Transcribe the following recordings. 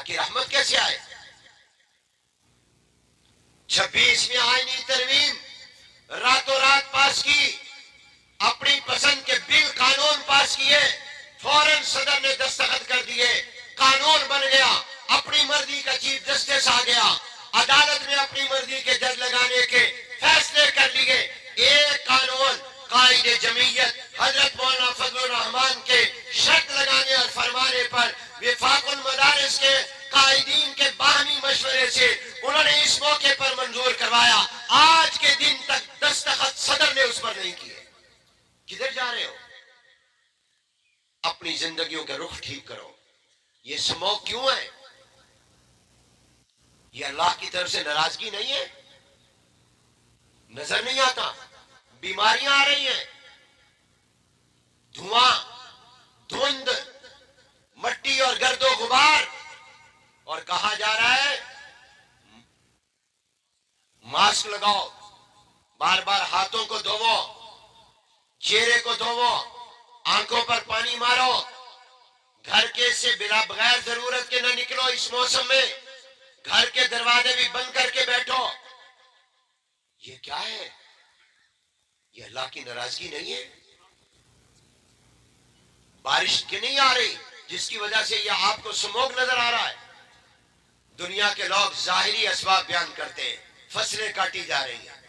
کی رحمت کیسے آئے؟ 26ویں آئینی ترمیم راتوں رات پاس کی، اپنی پسند کے بل قانون پاس کیے، فوراً صدر نے دستخط کر دیے، قانون بن گیا، اپنی مرضی کا چیف جسٹس آ گیا، عدالت میں اپنی مرضی کے جج لگانے کے فیصلے کر لیے۔ ایک قانون قائد جمعیت حضرت مولانا فضل الرحمان کے شرط لگانے اور فرمانے پر وفاق المدارس کے قائدین کے باہمی مشورے سے انہوں نے اس موقع پر منظور کروایا، آج کے دن تک دستخط صدر نے اس پر نہیں کیے۔ کدھر جا رہے ہو؟ اپنی زندگیوں کا رخ ٹھیک کرو۔ یہ سموک کیوں ہے؟ یہ اللہ کی طرف سے ناراضگی نہیں ہے؟ نظر نہیں آتا؟ بیماریاں آ رہی ہیں، دھواں، دھند، مٹی اور گرد و غبار، اور کہا جا رہا ہے ماسک لگاؤ، بار بار ہاتھوں کو دھوو، چہرے کو دھوو، آنکھوں پر پانی مارو، گھر کے سے بلا بغیر ضرورت کے نہ نکلو، اس موسم میں گھر کے دروازے بھی بند کر کے بیٹھو۔ یہ کیا ہے؟ یہ اللہ کی ناراضگی نہیں ہے؟ بارش کی نہیں آ رہی جس کی وجہ سے یہ آپ کو سموگ نظر آ رہا ہے؟ دنیا کے لوگ ظاہری اسباب بیان کرتے ہیں، فصلیں کاٹی جا رہی ہیں،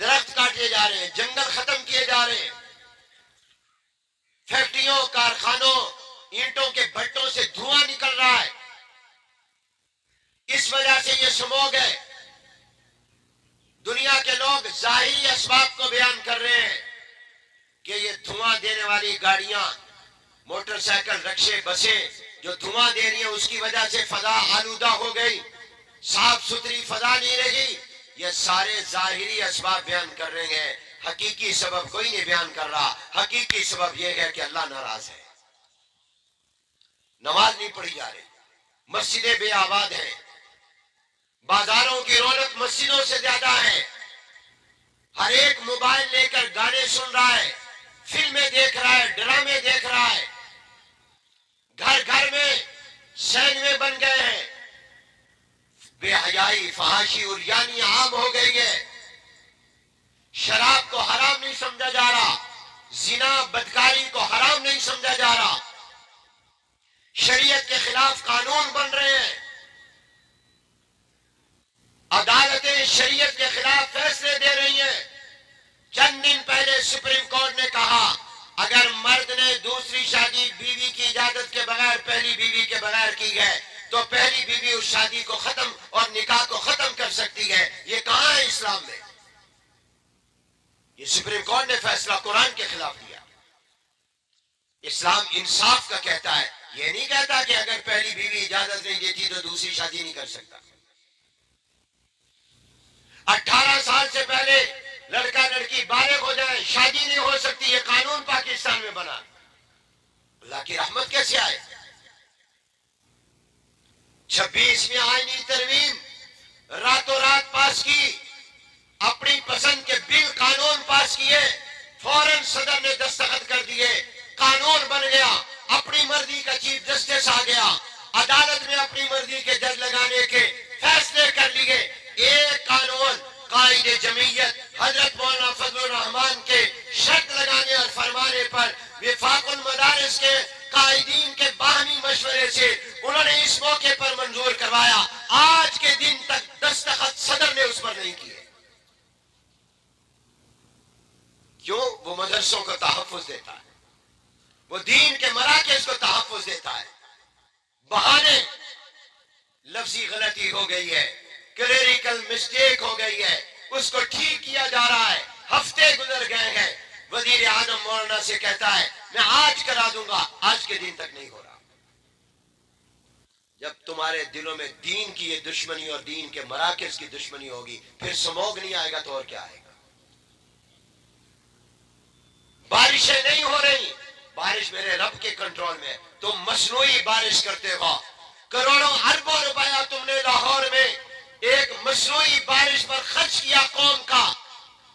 درخت کاٹے جا رہے ہیں، جنگل ختم کیے جا رہے ہیں، فیکٹریوں، کارخانوں، اینٹوں کے بھٹوں سے دھواں نکل رہا ہے، اس وجہ سے یہ سموگ ہے۔ دنیا کے لوگ ظاہری اسباب کو بیان کر رہے ہیں کہ یہ دھواں دینے والی گاڑیاں، موٹر سائیکل، رکشے، بسیں جو دھواں دے رہی ہیں اس کی وجہ سے فضا آلودہ ہو گئی، صاف ستھری فضا نہیں رہی۔ یہ سارے ظاہری اسباب بیان کر رہے ہیں، حقیقی سبب کوئی نہیں بیان کر رہا۔ حقیقی سبب یہ ہے کہ اللہ ناراض ہے، نماز نہیں پڑھی جا رہی، مسجدیں بے آباد ہیں، بازاروں کی رونق مسجدوں سے زیادہ ہے، ہر ایک موبائل لے کر گانے سن رہا ہے، فلمیں دیکھ رہا ہے، ڈرامے دیکھ رہا ہے، گھر گھر میں سینمے بن گئے ہیں، بے حیائی، فحاشی، عریانی عام ہو گئی ہے، شراب کو حرام نہیں سمجھا جا رہا، زنا، بدکاری کو حرام نہیں سمجھا جا رہا، شریعت کے خلاف قانون بن رہے ہیں، عدالتیں شریعت کے خلاف فیصلے دے رہی ہیں۔ چند دن پہلے سپریم کورٹ نے کہا اگر مرد نے دوسری شادی بیوی کی اجازت کے بغیر پہلی بیوی کے بغیر کی ہے تو پہلی بیوی اس شادی کو ختم اور نکاح کو ختم کر سکتی ہے۔ یہ کہاں ہے اسلام میں؟ یہ سپریم کورٹ نے فیصلہ قرآن کے خلاف دیا۔ اسلام انصاف کا کہتا ہے، یہ نہیں کہتا کہ اگر پہلی بیوی اجازت نہیں دیتی تو دوسری شادی نہیں کر سکتا۔ 18 سال سے پہلے لڑکا لڑکی بالغ ہو جائے شادی نہیں ہو سکتی، یہ قانون پاکستان میں بنا۔ اللہ کی رحمت کیسے آئے؟ 26ویں آئینی ترمیم راتوں رات پاس کی، اپنی پسند کے بل قانون پاس کیے، فوراً صدر نے دستخط کر دیے، قانون بن گیا، اپنی مرضی کا چیف جسٹس آ گیا، عدالت میں اپنی مرضی کے جج لگانے کے فیصلے کر لیے۔ ایک قانون قائد جمعیت حضرت مولانا فضل الرحمان کے شرط لگانے اور فرمانے پر وفاق المدارس کے قائدین کے باہمی مشورے سے انہوں نے اس موقع پر منظور کروایا، آج کے دن تک دستخط صدر نے اس پر نہیں کیے۔ کیوں؟ وہ مدرسوں کو تحفظ دیتا ہے، وہ دین کے مراکز کو تحفظ دیتا ہے۔ بہانے، لفظی غلطی ہو گئی ہے، کلیریکل مسٹیک ہو گئی ہے، اس کو ٹھیک کیا جا رہا ہے، ہفتے گزر گئے ہیں، وزیر اعظم مولانا سے کہتا ہے میں آج کرا دوں گا، آج کے دن تک نہیں ہو رہا۔ جب تمہارے دلوں میں دین کی یہ دشمنی اور دین کے مراکز کی دشمنی ہوگی پھر سموگ نہیں آئے گا تو اور کیا آئے گا؟ بارشیں نہیں ہو رہی، بارش میرے رب کے کنٹرول میں، تم مصنوعی بارش کرتے ہو، کروڑوں اربوں روپیہ تم نے لاہور میں ایک مصنوعی بارش پر خرچ کیا قوم کا،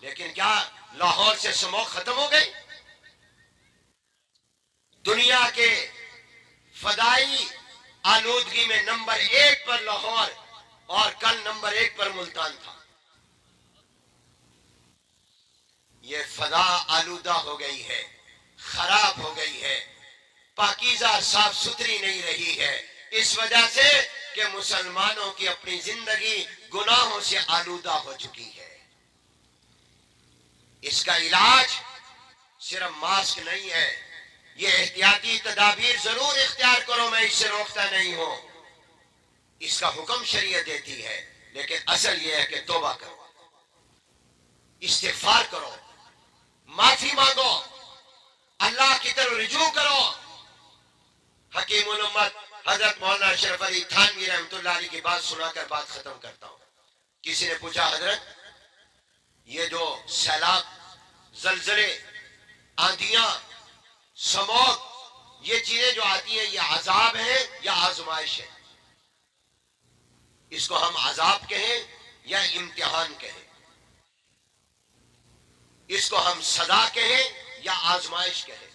لیکن کیا لاہور سے سموگ ختم ہو گئی؟ دنیا کے فضائی آلودگی میں نمبر 1 پر لاہور اور کل نمبر 1 پر ملتان تھا. یہ فضا آلودہ ہو گئی ہے، خراب ہو گئی ہے، پاکیزہ صاف ستھری نہیں رہی ہے، اس وجہ سے کہ مسلمانوں کی اپنی زندگی گناہوں سے آلودہ ہو چکی ہے. اس کا علاج صرف ماسک نہیں ہے. یہ احتیاطی تدابیر ضرور اختیار کرو، میں اس سے روکتا نہیں ہوں، اس کا حکم شریعت دیتی ہے، لیکن اصل یہ ہے کہ توبہ کرو، استغفار کرو، معافی مانگو، اللہ کی طرف رجوع کرو. حکیم الامت حضرت مولانا اشرف علی تھانوی رحمۃ اللہ علیہ کی بات سنا کر بات ختم کرتا ہوں. کسی نے پوچھا حضرت یہ جو سیلاب، زلزلے، آندیاں، سموگ، یہ چیزیں جو آتی ہیں یہ عذاب ہے یا آزمائش ہے؟ اس کو ہم عذاب کہیں یا امتحان کہیں؟ اس کو ہم سزا کہیں یا آزمائش کہیں؟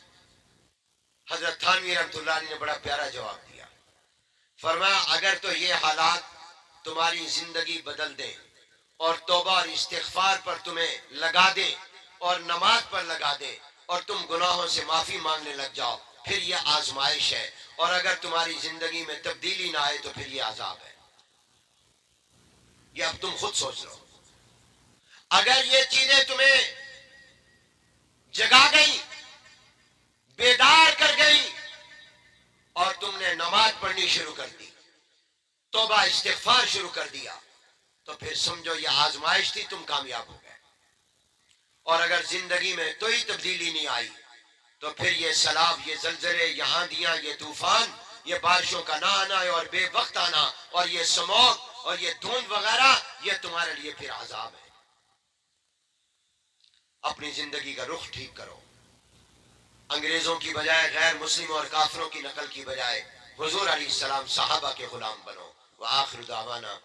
حضرت تھانوی رحمۃ اللہ علیہ نے بڑا پیارا جواب دیا. فرمایا اگر تو یہ حالات تمہاری زندگی بدل دیں اور توبہ اور استغفار پر تمہیں لگا دیں اور نماز پر لگا دیں اور تم گناہوں سے معافی مانگنے لگ جاؤ، پھر یہ آزمائش ہے. اور اگر تمہاری زندگی میں تبدیلی نہ آئے تو پھر یہ عذاب ہے. یہ اب تم خود سوچ لو. اگر یہ چیزیں تمہیں جگا گئی، بیدار کر گئی اور تم نے نماز پڑھنی شروع کر دی، توبہ استغفار شروع کر دیا، تو پھر سمجھو یہ آزمائش تھی، تم کامیاب ہو گئے. اور اگر زندگی میں کوئی تبدیلی نہیں آئی تو پھر یہ سیلاب، یہ زلزلے، یہ آندیاں، یہ طوفان، یہ بارشوں کا نہ آنا اور بے وقت آنا اور یہ سموگ اور یہ دھند وغیرہ، یہ تمہارے لیے پھر عذاب ہے. اپنی زندگی کا رخ ٹھیک کرو. انگریزوں کی بجائے، غیر مسلموں اور کافروں کی نقل کی بجائے حضور علیہ السلام صحابہ کے غلام بنو. وآخر دعوانا